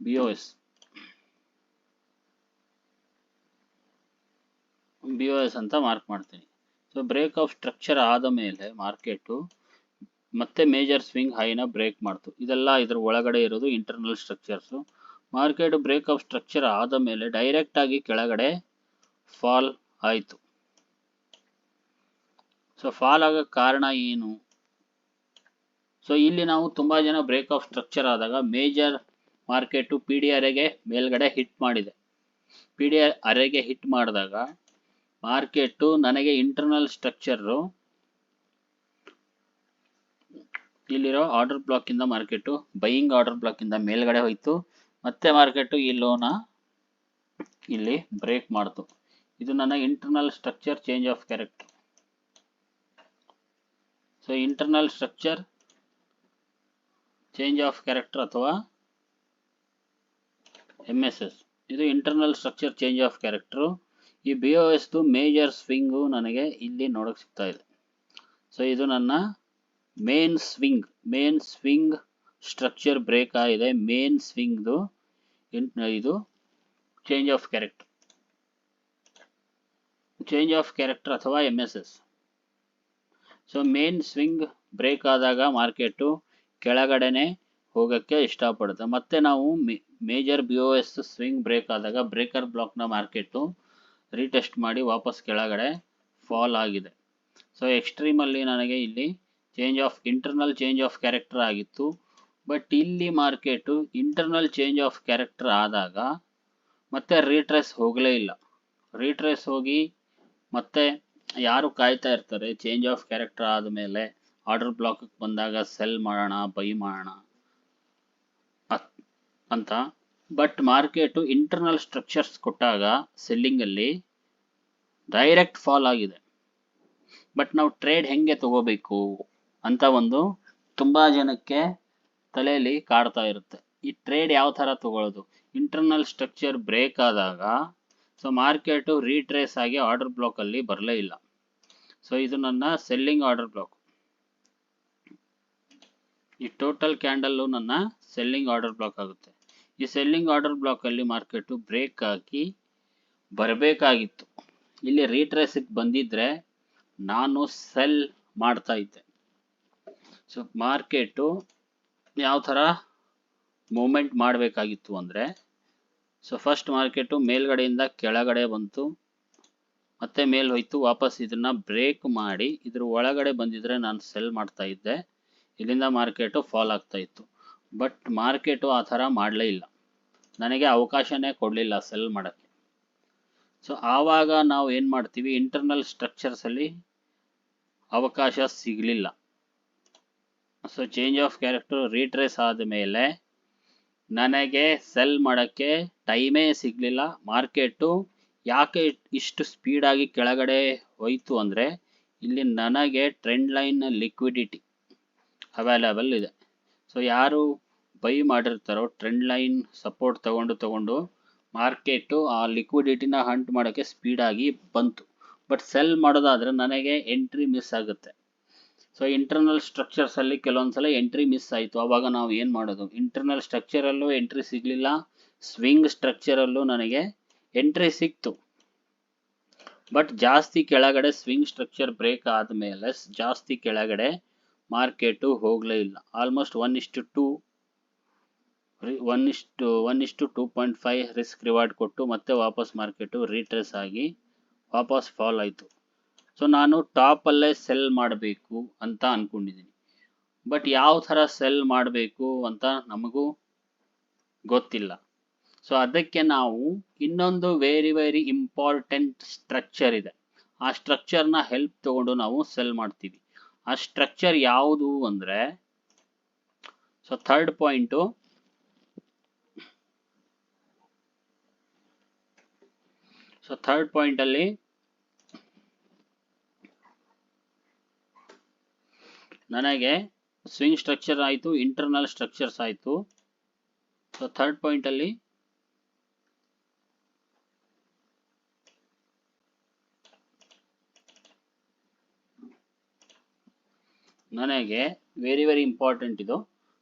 BOS ಅಂತ ಮಾರ್ಕ್ ಮಾಡ್ತೀನಿ. ಸೊ ಬ್ರೇಕ್ ಆಫ್ ಸ್ಟ್ರಕ್ಚರ್ ಆದ ಮೇಲೆ ಮಾರ್ಕೆಟು ಮತ್ತೆ ಮೇಜರ್ ಸ್ವಿಂಗ್ ಹೈನ ಬ್ರೇಕ್ ಮಾಡ್ತು. ಇದೆಲ್ಲ ಇದ್ರ ಒಳಗಡೆ ಇರೋದು internal structures. Market break of structure ಆದ ಮೇಲೆ ಡೈರೆಕ್ಟ್ ಆಗಿ ಕೆಳಗಡೆ ಫಾಲ್ ಆಯಿತು. ಸೊ ಫಾಲ್ ಆಗಕ್ಕೆ ಕಾರಣ ಏನು? ಸೊ ಇಲ್ಲಿ ನಾವು ತುಂಬ ಜನ ಬ್ರೇಕ್ ಆಫ್ ಸ್ಟ್ರಕ್ಚರ್ ಆದಾಗ ಮೇಜರ್ ಮಾರ್ಕೆಟು PD ಅರೆಗೆ ಮೇಲ್ಗಡೆ ಹಿಟ್ ಮಾಡಿದೆ. PD ಅರೆಗೆ ಹಿಟ್ ಮಾಡಿದಾಗ ಮಾರ್ಕೆಟು ನನಗೆ ಇಂಟರ್ನಲ್ ಸ್ಟ್ರಕ್ಚರು ಇಲ್ಲಿರೋ ಆರ್ಡರ್ ಬ್ಲಾಕಿಂದ ಮಾರ್ಕೆಟು ಬೈಯಿಂಗ್ ಆರ್ಡರ್ ಬ್ಲಾಕಿಂದ ಮೇಲ್ಗಡೆ ಹೋಯಿತು. ಮತ್ತೆ ಮಾರ್ಕೆಟು ಈ ಲೋನ ಇಲ್ಲಿ ಬ್ರೇಕ್ ಮಾಡ್ತು. ಇದು ನನ್ನ internal structure change of character. So internal structure change of character ಅಥವಾ MSS. ಇದು internal structure change of character. ಈ BOSದು ಮೇಜರ್ ಸ್ವಿಂಗು ನನಗೆ ಇಲ್ಲಿ ನೋಡೋಕೆ ಸಿಗ್ತಾ ಇದೆ. ಸೊ ಇದು ನನ್ನ ಮೇನ್ ಸ್ವಿಂಗ್ ಸ್ಟ್ರಕ್ಚರ್ ಬ್ರೇಕ್ ಆಗಿದೆ. ಮೇನ್ ಸ್ವಿಂಗ್ದು ಇದು ಚೇಂಜ್ ಆಫ್ ಕ್ಯಾರೆಕ್ಟರ್ ಅಥವಾ MSS. So main swing break ಆದಾಗ ಮಾರ್ಕೆಟು ಕೆಳಗಡೆನೆ ಹೋಗೋಕ್ಕೆ ಇಷ್ಟಪಡುತ್ತೆ. ಮತ್ತೆ ನಾವು ಮೇಜರ್ BOS ಸ್ವಿಂಗ್ ಬ್ರೇಕ್ ಆದಾಗ ಬ್ರೇಕರ್ ಬ್ಲಾಕ್ನ ಮಾರ್ಕೆಟು ರೀಟೆಸ್ಟ್ ಮಾಡಿ ವಾಪಸ್ ಕೆಳಗಡೆ ಫಾಲ್ ಆಗಿದೆ. ಸೊ ಎಕ್ಸ್ಟ್ರೀಮಲ್ಲಿ ನನಗೆ ಇಲ್ಲಿ ಇಂಟರ್ನಲ್ ಚೇಂಜ್ ಆಫ್ ಕ್ಯಾರೆಕ್ಟರ್ ಆಗಿತ್ತು. ಬಟ್ ಇಲ್ಲಿ market internal change of character ಆದಾಗ ಮತ್ತೆ ರೀಟ್ರೇಸ್ ಹೋಗಲೇ ಇಲ್ಲ. ರೀಟ್ರೇಸ್ ಹೋಗಿ ಮತ್ತೆ ಯಾರು ಕಾಯ್ತಾ ಇರ್ತಾರೆ ಚೇಂಜ್ ಆಫ್ ಕ್ಯಾರೆಕ್ಟರ್ ಆದಮೇಲೆ ಆರ್ಡರ್ ಬ್ಲಾಕ್ಗೆ ಬಂದಾಗ ಸೆಲ್ ಮಾಡೋಣ ಬೈ ಮಾಡೋಣ ಅಂತ. ಬಟ್ ಮಾರ್ಕೆಟು ಇಂಟರ್ನಲ್ ಸ್ಟ್ರಕ್ಚರ್ಸ್ ಕೊಟ್ಟಾಗ ಸೆಲ್ಲಿಂಗಲ್ಲಿ ಡೈರೆಕ್ಟ್ ಫಾಲ್ ಆಗಿದೆ. ಬಟ್ ನಾವು ಟ್ರೇಡ್ ಹೆಂಗೆ ತಗೋಬೇಕು ಅಂತ ಒಂದು ತುಂಬ ಜನಕ್ಕೆ ತಲೆಯಲ್ಲಿ ಕಾಡ್ತಾ ಇರುತ್ತೆ. ಈ ಟ್ರೇಡ್ ಯಾವ ಥರ ತಗೊಳ್ಳೋದು? ಇಂಟರ್ನಲ್ ಸ್ಟ್ರಕ್ಚರ್ ಬ್ರೇಕ್ ಆದಾಗ ಸೊ ಮಾರ್ಕೆಟು ರೀಟ್ರೇಸ್ ಆಗಿ ಆರ್ಡರ್ ಬ್ಲಾಕಲ್ಲಿ ಬರಲೇ ಇಲ್ಲ. ಸೊ ಇದು ನನ್ನ ಸೆಲ್ಲಿಂಗ್ ಆರ್ಡರ್ ಬ್ಲಾಕ್. ಈ ಟೋಟಲ್ ಕ್ಯಾಂಡಲ್ಲು ನನ್ನ ಸೆಲ್ಲಿಂಗ್ ಆರ್ಡರ್ ಬ್ಲಾಕ್ ಆಗುತ್ತೆ. ಈ ಸೆಲ್ಲಿಂಗ್ ಆರ್ಡರ್ ಬ್ಲಾಕಲ್ಲಿ ಮಾರ್ಕೆಟು ಬ್ರೇಕ್ ಆಗಿ ಬರಬೇಕಾಗಿತ್ತು. ಇಲ್ಲಿ ರೀಟ್ರೇಸಿಗೆ ಬಂದಿದ್ರೆ ನಾನು ಸೆಲ್ ಮಾಡ್ತಾ ಇದ್ದೆ. ಸೊ ಮಾರ್ಕೆಟು ಯಾವ ಥರ ಮೂಮೆಂಟ್ ಮಾಡಬೇಕಾಗಿತ್ತು ಅಂದರೆ, ಸೊ ಫಸ್ಟ್ ಮಾರ್ಕೆಟು ಮೇಲ್ಗಡೆಯಿಂದ ಕೆಳಗಡೆ ಬಂತು, ಮತ್ತೆ ಮೇಲೆ ಹೋಯ್ತು, ವಾಪಸ್ ಇದನ್ನು ಬ್ರೇಕ್ ಮಾಡಿ ಇದ್ರ ಒಳಗಡೆ ಬಂದಿದ್ರೆ ನಾನು ಸೆಲ್ ಮಾಡ್ತಾ ಇದ್ದೆ. ಇಲ್ಲಿಂದ ಮಾರ್ಕೆಟು ಫಾಲ್ ಆಗ್ತಾ ಇತ್ತು. ಬಟ್ ಮಾರ್ಕೆಟು ಆ ಥರ ಮಾಡಲೇ ಇಲ್ಲ, ನನಗೆ ಅವಕಾಶನೇ ಕೊಡಲಿಲ್ಲ ಸೆಲ್ ಮಾಡೋಕ್ಕೆ. ಸೊ ಆವಾಗ ನಾವು ಏನು ಮಾಡ್ತೀವಿ, ಇಂಟರ್ನಲ್ ಸ್ಟ್ರಕ್ಚರ್ಸಲ್ಲಿ ಅವಕಾಶ ಸಿಗಲಿಲ್ಲ. So change of character retrace ಆದಮೇಲೆ ನನಗೆ ಸೆಲ್ ಮಾಡೋಕ್ಕೆ ಟೈಮೇ ಸಿಗಲಿಲ್ಲ. ಮಾರ್ಕೆಟು ಯಾಕೆ ಇಷ್ಟು ಸ್ಪೀಡಾಗಿ ಕೆಳಗಡೆ ಹೋಯಿತು ಅಂದರೆ, ಇಲ್ಲಿ ನನಗೆ ಟ್ರೆಂಡ್ ಲೈನ್ ಲಿಕ್ವಿಡಿಟಿ ಅವೈಲೇಬಲ್ ಇದೆ. ಸೊ ಯಾರು ಬೈ ಮಾಡಿರ್ತಾರೋ ಟ್ರೆಂಡ್ ಲೈನ್ ಸಪೋರ್ಟ್ ತಗೊಂಡು ಮಾರ್ಕೆಟು ಆ ಲಿಕ್ವಿಡಿಟಿನ ಹಂಟ್ ಮಾಡೋಕ್ಕೆ ಸ್ಪೀಡಾಗಿ ಬಂತು. ಬಟ್ ಸೆಲ್ ಮಾಡೋದಾದರೆ ನನಗೆ ಎಂಟ್ರಿ ಮಿಸ್ ಆಗುತ್ತೆ. ಸೊ ಇಂಟರ್ನಲ್ ಸ್ಟ್ರಕ್ಚರ್ಸಲ್ಲಿ ಕೆಲವೊಂದ್ಸಲ ಎಂಟ್ರಿ ಮಿಸ್ ಆಯಿತು. ಆವಾಗ ನಾವು ಏನು ಮಾಡೋದು, ಇಂಟರ್ನಲ್ ಸ್ಟ್ರಕ್ಚರಲ್ಲೂ ಎಂಟ್ರಿ ಸಿಗಲಿಲ್ಲ, ಸ್ವಿಂಗ್ ಸ್ಟ್ರಕ್ಚರಲ್ಲೂ ನನಗೆ ಎಂಟ್ರಿ ಸಿಕ್ತು. ಬಟ್ ಜಾಸ್ತಿ ಕೆಳಗಡೆ ಸ್ವಿಂಗ್ ಸ್ಟ್ರಕ್ಚರ್ ಬ್ರೇಕ್ ಆದಮೇಲೆ ಜಾಸ್ತಿ ಕೆಳಗಡೆ ಮಾರ್ಕೆಟು ಹೋಗಲೇ ಇಲ್ಲ. ಆಲ್ಮೋಸ್ಟ್ 1:2.5 ರಿಸ್ಕ್ ರಿವಾರ್ಡ್ ಕೊಟ್ಟು ಮತ್ತೆ ವಾಪಸ್ ಮಾರ್ಕೆಟು ರೀಟ್ರೇಸ್ ಆಗಿ ವಾಪಸ್ ಫಾಲ್ ಆಯಿತು. ಸೊ ನಾನು ಟಾಪಲ್ಲೇ ಸೆಲ್ ಮಾಡಬೇಕು ಅಂತ ಅಂದ್ಕೊಂಡಿದ್ದೀನಿ. ಬಟ್ ಯಾವ ಥರ ಸೆಲ್ ಮಾಡಬೇಕು ಅಂತ ನಮಗೂ ಗೊತ್ತಿಲ್ಲ. ಸೊ ಅದಕ್ಕೆ ನಾವು ಇನ್ನೊಂದು ವೆರಿ ಇಂಪಾರ್ಟೆಂಟ್ ಸ್ಟ್ರಕ್ಚರ್ ಇದೆ. ಆ ಸ್ಟ್ರಕ್ಚರ್ನ ಹೆಲ್ಪ್ ತಗೊಂಡು ನಾವು ಸೆಲ್ ಮಾಡ್ತೀವಿ. ಆ ಸ್ಟ್ರಕ್ಚರ್ ಯಾವುದು ಅಂದರೆ, ಸೊ ಥರ್ಡ್ ಪಾಯಿಂಟು, ಥರ್ಡ್ ಪಾಯಿಂಟಲ್ಲಿ ನನಗೆ ಸ್ವಿಂಗ್ ಸ್ಟ್ರಕ್ಚರ್ ಆಯಿತು, ಇಂಟರ್ನಲ್ ಸ್ಟ್ರಕ್ಚರ್ಸ್ ಆಯಿತು. ಸೊ ಥರ್ಡ್ ಪಾಯಿಂಟಲ್ಲಿ ನನಗೆ ವೆರಿ ಇಂಪಾರ್ಟೆಂಟ್ ಇದು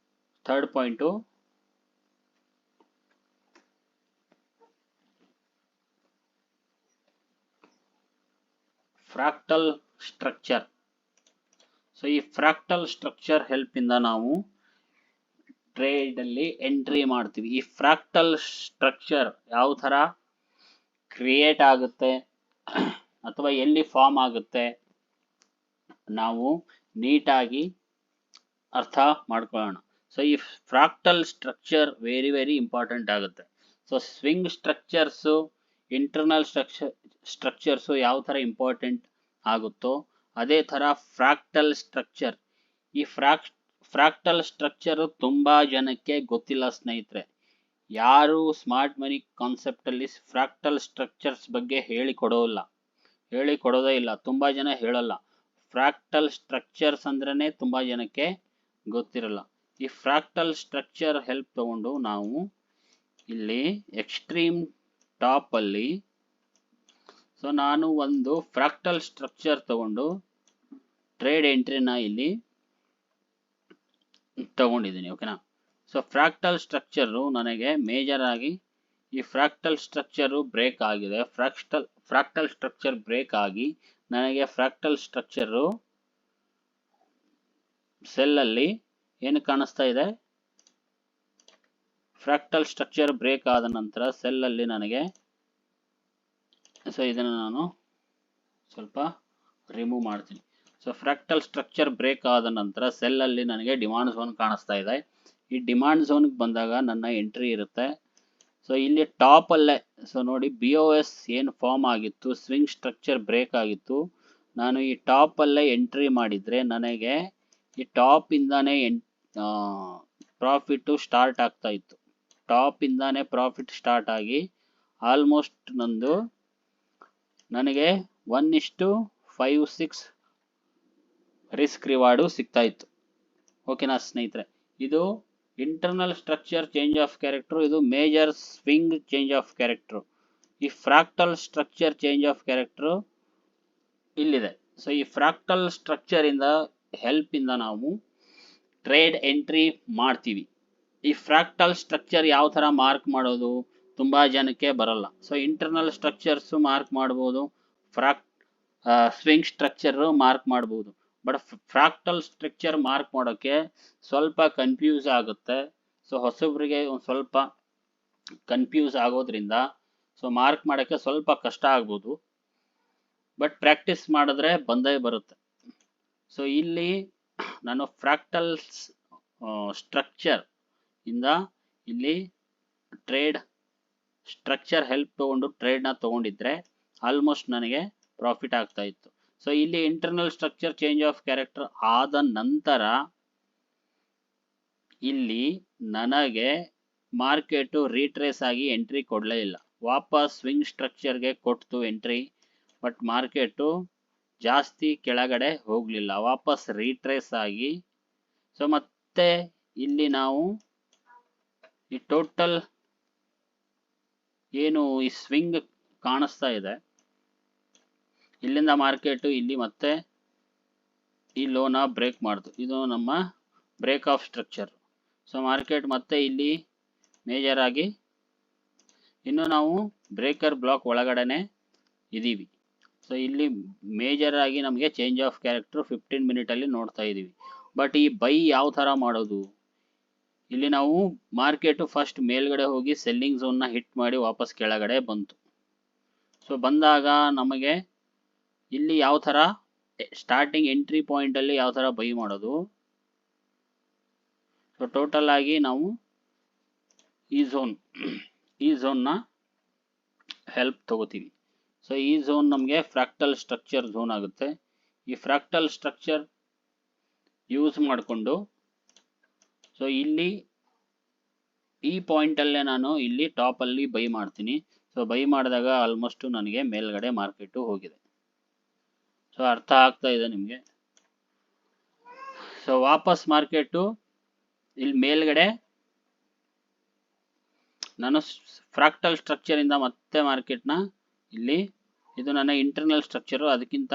third point. Fractal structure. So ಈ ಫ್ರಾಕ್ಟಲ್ ಸ್ಟ್ರಕ್ಚರ್ ಹೆಲ್ಪಿಂದ ನಾವು ಟ್ರೇಡಲ್ಲಿ ಎಂಟ್ರಿ ಮಾಡ್ತೀವಿ. ಈ ಫ್ರಾಕ್ಟಲ್ ಸ್ಟ್ರಕ್ಚರ್ ಯಾವ ಥರ ಕ್ರಿಯೇಟ್ ಆಗುತ್ತೆ ಅಥವಾ ಎಲ್ಲಿ ಫಾರ್ಮ್ ಆಗುತ್ತೆ ನಾವು ನೀಟಾಗಿ ಅರ್ಥ ಮಾಡ್ಕೊಳ್ಳೋಣ. ಸೊ ಈ ಫ್ರಾಕ್ಟಲ್ ಸ್ಟ್ರಕ್ಚರ್ ವೆರಿ ಇಂಪಾರ್ಟೆಂಟ್ ಆಗುತ್ತೆ. So swing structures, internal structures ಯಾವ ಥರ ಇಂಪಾರ್ಟೆಂಟ್ ಆಗುತ್ತೋ ಅದೇ ಥರ ಫ್ರಾಕ್ಟಲ್ ಸ್ಟ್ರಕ್ಚರ್. ಈ ಫ್ರಾಕ್ಟಲ್ ಸ್ಟ್ರಕ್ಚರ್ ತುಂಬ ಜನಕ್ಕೆ ಗೊತ್ತಿಲ್ಲ ಸ್ನೇಹಿತರೆ. ಯಾರು ಸ್ಮಾರ್ಟ್ ಮನಿ ಕಾನ್ಸೆಪ್ಟಲ್ಲಿ ಫ್ರಾಕ್ಟಲ್ ಸ್ಟ್ರಕ್ಚರ್ಸ್ ಬಗ್ಗೆ ಹೇಳಿಕೊಡೋದೇ ಇಲ್ಲ. ತುಂಬ ಜನ ಹೇಳಲ್ಲ. ಫ್ರಾಕ್ಟಲ್ ಸ್ಟ್ರಕ್ಚರ್ಸ್ ಅಂದ್ರೇ ತುಂಬ ಜನಕ್ಕೆ ಗೊತ್ತಿರಲ್ಲ. ಈ ಫ್ರಾಕ್ಟಲ್ ಸ್ಟ್ರಕ್ಚರ್ ಹೆಲ್ಪ್ ತಗೊಂಡು ನಾವು ಇಲ್ಲಿ ಎಕ್ಸ್ಟ್ರೀಮ್ ಟಾಪಲ್ಲಿ, ಸೊ ನಾನು ಒಂದು ಫ್ರಾಕ್ಟಲ್ ಸ್ಟ್ರಕ್ಚರ್ ತಗೊಂಡು ಟ್ರೇಡ್ ಎಂಟ್ರಿನ ಇಲ್ಲಿ ತಗೊಂಡಿದ್ದೀನಿ. ಓಕೆನಾ. ಸೊ ಫ್ರಾಕ್ಟಲ್ ಸ್ಟ್ರಕ್ಚರು ನನಗೆ ಮೇಜರ್ ಆಗಿ ಈ ಫ್ರಾಕ್ಟಲ್ ಸ್ಟ್ರಕ್ಚರು ಬ್ರೇಕ್ ಆಗಿದೆ. ಫ್ರಾಕ್ಟಲ್ ಸ್ಟ್ರಕ್ಚರ್ ಬ್ರೇಕ್ ಆಗಿ ನನಗೆ ಫ್ರಾಕ್ಟಲ್ ಸ್ಟ್ರಕ್ಚರು ಸೆಲ್ಲಲ್ಲಿ ಏನು ಕಾಣಿಸ್ತಾ ಇದೆ, ಫ್ರಾಕ್ಟಲ್ ಸ್ಟ್ರಕ್ಚರ್ ಬ್ರೇಕ್ ಆದ ನಂತರ ಸೆಲ್ಲಲ್ಲಿ ನನಗೆ, ಸೊ ಇದನ್ನು ನಾನು ಸ್ವಲ್ಪ ರಿಮೂವ್ ಮಾಡ್ತೀನಿ. ಸೊ ಫ್ರಾಕ್ಟಲ್ ಸ್ಟ್ರಕ್ಚರ್ ಬ್ರೇಕ್ ಆದ ನಂತರ ಸೆಲ್ಲಲ್ಲಿ ನನಗೆ ಡಿಮಾಂಡ್ ಝೋನ್ ಕಾಣಿಸ್ತಾ ಇದೆ. ಈ ಡಿಮಾಂಡ್ ಝೋನ್ಗೆ ಬಂದಾಗ ನನ್ನ ಎಂಟ್ರಿ ಇರುತ್ತೆ. ಸೊ ಇಲ್ಲಿ ಟಾಪಲ್ಲೇ, ಸೊ ನೋಡಿ BOS ಏನು ಫಾರ್ಮ್ ಆಗಿತ್ತು, ಸ್ವಿಂಗ್ ಸ್ಟ್ರಕ್ಚರ್ ಬ್ರೇಕ್ ಆಗಿತ್ತು. ನಾನು ಈ ಟಾಪಲ್ಲೇ ಎಂಟ್ರಿ ಮಾಡಿದರೆ ನನಗೆ ಈ ಟಾಪಿಂದಾನೇ ಪ್ರಾಫಿಟ್ಟು ಸ್ಟಾರ್ಟ್ ಆಗ್ತಾ ಇತ್ತು. ಟಾಪಿಂದಾನೇ ಪ್ರಾಫಿಟ್ ಸ್ಟಾರ್ಟ್ ಆಗಿ ಆಲ್ಮೋಸ್ಟ್ ನನಗೆ 1:5-6 ರಿಸ್ಕ್ ರಿವಾರ್ಡು ಸಿಗ್ತಾ ಇತ್ತು. ಓಕೆನಾ ಸ್ನೇಹಿತರೆ. ಇದು internal structure change of character, ಇದು major swing change of character. ಈ fractal structure change of character ಇಲ್ಲಿದೆ. ಸೊ ಈ ಫ್ರಾಕ್ಟಲ್ ಸ್ಟ್ರಕ್ಚರ್ ಇಂದ ಹೆಲ್ಪ್ ಇಂದ ನಾವು ಟ್ರೇಡ್ ಎಂಟ್ರಿ ಮಾಡ್ತೀವಿ. ಈ ಫ್ರಾಕ್ಟಲ್ ಸ್ಟ್ರಕ್ಚರ್ ಯಾವ ಥರ ಮಾರ್ಕ್ ಮಾಡೋದು ತುಂಬ ಜನಕ್ಕೆ ಬರಲ್ಲ. ಸೊ ಇಂಟರ್ನಲ್ ಸ್ಟ್ರಕ್ಚರ್ಸು ಮಾರ್ಕ್ ಮಾಡ್ಬೋದು, ಸ್ವಿಂಗ್ ಸ್ಟ್ರಕ್ಚರು ಮಾರ್ಕ್ ಮಾಡ್ಬೋದು. ಬಟ್ ಫ್ರಾಕ್ಟಲ್ ಸ್ಟ್ರಕ್ಚರ್ ಮಾರ್ಕ್ ಮಾಡೋಕ್ಕೆ ಸ್ವಲ್ಪ ಕನ್ಫ್ಯೂಸ್ ಆಗುತ್ತೆ. ಸೊ ಹೊಸಬ್ರಿಗೆ ಒಂದು ಸ್ವಲ್ಪ ಕನ್ಫ್ಯೂಸ್ ಆಗೋದ್ರಿಂದ ಸೊ ಮಾರ್ಕ್ ಮಾಡೋಕ್ಕೆ ಸ್ವಲ್ಪ ಕಷ್ಟ ಆಗ್ಬೋದು. ಬಟ್ ಪ್ರಾಕ್ಟೀಸ್ ಮಾಡಿದ್ರೆ ಬಂದೇ ಬರುತ್ತೆ. ಸೊ ಇಲ್ಲಿ ನಾನು ಫ್ರಾಕ್ಟಲ್ ಸ್ಟ್ರಕ್ಚರ್ ಇಂದ ಇಲ್ಲಿ ಟ್ರೇಡ್ ಸ್ಟ್ರಕ್ಚರ್ ಹೆಲ್ಪ್ ತಗೊಂಡು ಟ್ರೇಡ್ನ ತಗೊಂಡಿದ್ರೆ ಆಲ್ಮೋಸ್ಟ್ ನನಗೆ ಪ್ರಾಫಿಟ್ ಆಗ್ತಾ ಇತ್ತು. ಸೊ ಇಲ್ಲಿ internal structure change of character ಆದ ನಂತರ ಇಲ್ಲಿ ನನಗೆ ಮಾರ್ಕೆಟು ರೀಟ್ರೇಸ್ ಆಗಿ ಎಂಟ್ರಿ ಕೊಡಲೇ ಇಲ್ಲ. ವಾಪಸ್ ಸ್ವಿಂಗ್ ಸ್ಟ್ರಕ್ಚರ್ಗೆ ಕೊಟ್ಟು ಎಂಟ್ರಿ, ಬಟ್ ಮಾರ್ಕೆಟು ಜಾಸ್ತಿ ಕೆಳಗಡೆ ಹೋಗಲಿಲ್ಲ, ವಾಪಸ್ ರೀಟ್ರೇಸ್ ಆಗಿ. ಸೊ ಮತ್ತೆ ಇಲ್ಲಿ ನಾವು ಈ ಟೋಟಲ್ ಏನು ಈ ಸ್ವಿಂಗ್ ಕಾಣಿಸ್ತಾ ಇದೆ, ಇಲ್ಲಿಂದ ಮಾರ್ಕೆಟು ಇಲ್ಲಿ ಮತ್ತೆ ಈ ಲೋನ ಬ್ರೇಕ್ ಮಾಡ್ತು. ಇದು ನಮ್ಮ break of structure. So market ಮತ್ತೆ ಇಲ್ಲಿ ಮೇಜರ್ ಆಗಿ ಇನ್ನು ನಾವು ಬ್ರೇಕರ್ ಬ್ಲಾಕ್ ಒಳಗಡೆನೆ ಇದ್ದೀವಿ. ಸೊ ಇಲ್ಲಿ ಮೇಜರ್ ಆಗಿ ನಮಗೆ ಚೇಂಜ್ ಆಫ್ ಕ್ಯಾರೆಕ್ಟರ್ 15 ಮಿನಿಟಲ್ಲಿ ನೋಡ್ತಾ ಇದ್ದೀವಿ. ಬಟ್ ಈ ಬೈ ಯಾವ ಥರ ಮಾಡೋದು? ಇಲ್ಲಿ ನಾವು ಮಾರ್ಕೆಟು ಫಸ್ಟ್ ಮೇಲ್ಗಡೆ ಹೋಗಿ ಸೆಲ್ಲಿಂಗ್ ಝೋನ್ನ ಹಿಟ್ ಮಾಡಿ ವಾಪಸ್ ಕೆಳಗಡೆ ಬಂತು. ಸೊ ಬಂದಾಗ ನಮಗೆ ಇಲ್ಲಿ ಯಾವ ಥರ ಸ್ಟಾರ್ಟಿಂಗ್ ಎಂಟ್ರಿ ಪಾಯಿಂಟಲ್ಲಿ ಯಾವ ಥರ ಬೈ ಮಾಡೋದು? ಸೊ ಟೋಟಲ್ ಆಗಿ ನಾವು ಈ ಝೋನ್ನ ಹೆಲ್ಪ್ ತಗೋತೀವಿ. ಸೊ ಈ ಝೋನ್ ನಮಗೆ ಫ್ರಾಕ್ಟಲ್ ಸ್ಟ್ರಕ್ಚರ್ ಝೋನ್ ಆಗುತ್ತೆ. ಈ ಫ್ರಾಕ್ಟಲ್ ಸ್ಟ್ರಕ್ಚರ್ ಯೂಸ್ ಮಾಡಿಕೊಂಡು ಸೊ ಇಲ್ಲಿ ಈ ಪಾಯಿಂಟಲ್ಲೇ ನಾನು ಇಲ್ಲಿ ಟಾಪಲ್ಲಿ ಬೈ ಮಾಡ್ತೀನಿ. ಸೊ ಬೈ ಮಾಡಿದಾಗ ಆಲ್ಮೋಸ್ಟ್ ನನಗೆ ಮೇಲ್ಗಡೆ ಮಾರ್ಕೆಟು ಹೋಗಿದೆ. ಸೊ ಅರ್ಥ ಆಗ್ತಾ ಇದೆ ನಿಮಗೆ? ಸೊ ವಾಪಸ್ ಮಾರ್ಕೆಟು ಇಲ್ಲಿ ಮೇಲ್ಗಡೆ ನಾನು ಫ್ರಾಕ್ಟಲ್ ಸ್ಟ್ರಕ್ಚರ್ ಇಂದ ಮತ್ತೆ ಮಾರ್ಕೆಟ್ನ ಇಲ್ಲಿ, ಇದು ನನ್ನ ಇಂಟರ್ನಲ್ ಸ್ಟ್ರಕ್ಚರು, ಅದಕ್ಕಿಂತ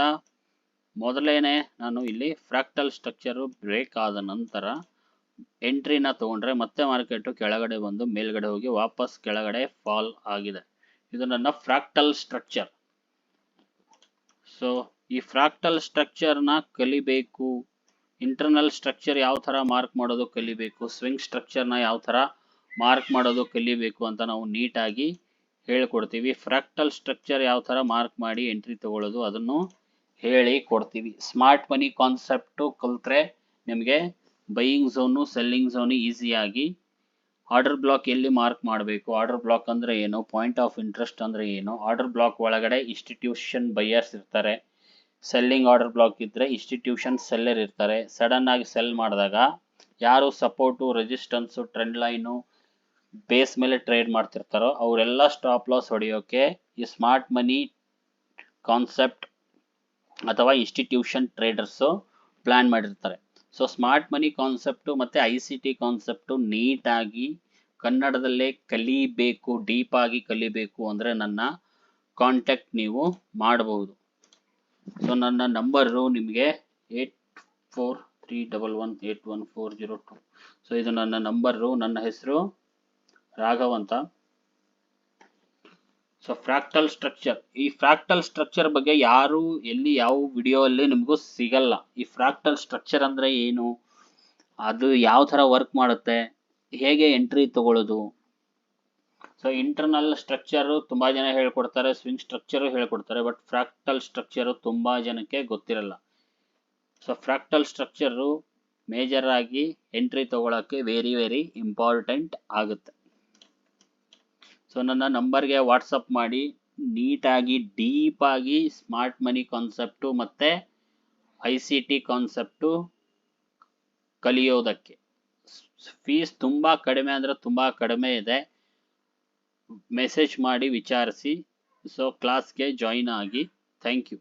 ಮೊದಲೇನೆ ನಾನು ಇಲ್ಲಿ ಫ್ರಾಕ್ಟಲ್ ಸ್ಟ್ರಕ್ಚರು ಬ್ರೇಕ್ ಆದ ನಂತರ ಎಂಟ್ರಿನ ತಗೊಂಡ್ರೆ ಮತ್ತೆ ಮಾರ್ಕೆಟು ಕೆಳಗಡೆ ಬಂದು ಮೇಲ್ಗಡೆ ಹೋಗಿ ವಾಪಸ್ ಕೆಳಗಡೆ ಫಾಲ್ ಆಗಿದೆ. ಇದು ನನ್ನ ಫ್ರಾಕ್ಟಲ್ ಸ್ಟ್ರಕ್ಚರ್. ಸೊ ಈ ಫ್ರಾಕ್ಟಲ್ ಸ್ಟ್ರಕ್ಚರ್ನ ಕಲಿಬೇಕು, ಇಂಟರ್ನಲ್ ಸ್ಟ್ರಕ್ಚರ್ ಯಾವ ಥರ ಮಾರ್ಕ್ ಮಾಡೋದು ಕಲಿಬೇಕು, ಸ್ವಿಂಗ್ ಸ್ಟ್ರಕ್ಚರ್ನ ಯಾವ ಥರ ಮಾರ್ಕ್ ಮಾಡೋದು ಕಲಿಬೇಕು ಅಂತ ನಾವು ನೀಟಾಗಿ ಹೇಳ್ಕೊಡ್ತೀವಿ. ಫ್ರಾಕ್ಟಲ್ ಸ್ಟ್ರಕ್ಚರ್ ಯಾವ ಥರ ಮಾರ್ಕ್ ಮಾಡಿ ಎಂಟ್ರಿ ತಗೊಳ್ಳೋದು ಅದನ್ನು ಹೇಳಿ ಕೊಡ್ತೀವಿ. ಸ್ಮಾರ್ಟ್ ಮನಿ ಕಾನ್ಸೆಪ್ಟು ಕಲಿತ್ರೆ ನಿಮಗೆ ಬೈಯಿಂಗ್ ಝೋನು ಸೆಲ್ಲಿಂಗ್ ಝೋನು ಈಸಿಯಾಗಿ, ಆರ್ಡರ್ ಬ್ಲಾಕ್ ಎಲ್ಲಿ ಮಾರ್ಕ್ ಮಾಡಬೇಕು, ಆರ್ಡರ್ ಬ್ಲಾಕ್ ಅಂದರೆ ಏನು, ಪಾಯಿಂಟ್ ಆಫ್ ಇಂಟ್ರೆಸ್ಟ್ ಅಂದರೆ ಏನು, ಆರ್ಡರ್ ಬ್ಲಾಕ್ ಒಳಗಡೆ ಇನ್ಸ್ಟಿಟ್ಯೂಷನ್ ಬೈಯರ್ಸ್ ಇರ್ತಾರೆ, ಸೆಲ್ಲಿಂಗ್ ಆರ್ಡರ್ ಬ್ಲಾಕ್ ಇದ್ದರೆ ಇನ್ಸ್ಟಿಟ್ಯೂಷನ್ ಸೆಲ್ಲರ್ ಇರ್ತಾರೆ. ಸಡನ್ ಆಗಿ ಸೆಲ್ ಮಾಡಿದಾಗ ಯಾರು support resistance trend line base ಮೇಲೆ ಟ್ರೇಡ್ ಮಾಡ್ತಿರ್ತಾರೋ ಅವರೆಲ್ಲ ಸ್ಟಾಪ್ ಲಾಸ್ ಹೊಡೆಯೋಕೆ ಈ ಸ್ಮಾರ್ಟ್ ಮನಿ ಕಾನ್ಸೆಪ್ಟ್ ಅಥವಾ ಇನ್ಸ್ಟಿಟ್ಯೂಷನ್ ಟ್ರೇಡರ್ಸು ಪ್ಲ್ಯಾನ್ ಮಾಡಿರ್ತಾರೆ. ಸೊ ಸ್ಮಾರ್ಟ್ ಮನಿ ಕಾನ್ಸೆಪ್ಟು ಮತ್ತು ICT ಕಾನ್ಸೆಪ್ಟು ನೀಟಾಗಿ ಕನ್ನಡದಲ್ಲೇ ಕಲಿಬೇಕು, ಡೀಪಾಗಿ ಕಲಿಬೇಕು ಅಂದರೆ ನನ್ನ ಕಾಂಟ್ಯಾಕ್ಟ್ ನೀವು ಮಾಡಬಹುದು. ಸೊ ನನ್ನ ನಂಬರು ನಿಮಗೆ 8431181402. ಸೊ ಇದು ನನ್ನ ನಂಬರು, ನನ್ನ ಹೆಸರು ರಾಘವ್ ಅಂತ. ಸೊ ಫ್ರಾಕ್ಟಲ್ ಸ್ಟ್ರಕ್ಚರ್, ಈ ಫ್ರಾಕ್ಟಲ್ ಸ್ಟ್ರಕ್ಚರ್ ಬಗ್ಗೆ ಯಾರು ಎಲ್ಲಿ ಯಾವ ವಿಡಿಯೋ ಅಲ್ಲಿ ನಿಮಗೂ ಸಿಗಲ್ಲ. ಈ ಫ್ರಾಕ್ಟಲ್ ಸ್ಟ್ರಕ್ಚರ್ ಅಂದರೆ ಏನು, ಅದು ಯಾವ ಥರ ವರ್ಕ್ ಮಾಡುತ್ತೆ, ಹೇಗೆ ಎಂಟ್ರಿ ತಗೊಳ್ಳೋದು. ಸೊ ಇಂಟರ್ನಲ್ ಸ್ಟ್ರಕ್ಚರು ತುಂಬ ಜನ ಹೇಳ್ಕೊಡ್ತಾರೆ, ಸ್ವಿಂಗ್ ಸ್ಟ್ರಕ್ಚರು ಹೇಳ್ಕೊಡ್ತಾರೆ, ಬಟ್ ಫ್ರಾಕ್ಟಲ್ ಸ್ಟ್ರಕ್ಚರು ತುಂಬ ಜನಕ್ಕೆ ಗೊತ್ತಿರಲ್ಲ. ಸೊ ಫ್ರಾಕ್ಟಲ್ ಸ್ಟ್ರಕ್ಚರು ಮೇಜರ್ ಆಗಿ ಎಂಟ್ರಿ ತಗೊಳ್ಳೋಕ್ಕೆ ವೆರಿ ವೆರಿ ಇಂಪಾರ್ಟೆಂಟ್ ಆಗುತ್ತೆ. ಸೊ ನನ್ನ ನಂಬರ್ಗೆ ವಾಟ್ಸಪ್ ಮಾಡಿ ನೀಟಾಗಿ ಡೀಪಾಗಿ ಸ್ಮಾರ್ಟ್ ಮನಿ ಕಾನ್ಸೆಪ್ಟು ಮತ್ತು ICT ಕಾನ್ಸೆಪ್ಟು ಕಲಿಯೋದಕ್ಕೆ. ಫೀಸ್ ತುಂಬ ಕಡಿಮೆ ಅಂದರೆ ತುಂಬ ಕಡಿಮೆ ಇದೆ, ಮೆಸೇಜ್ ಮಾಡಿ ವಿಚಾರಿಸಿ. ಸೊ ಕ್ಲಾಸ್ಗೆ ಜಾಯಿನ್ ಆಗಿ. Thank you.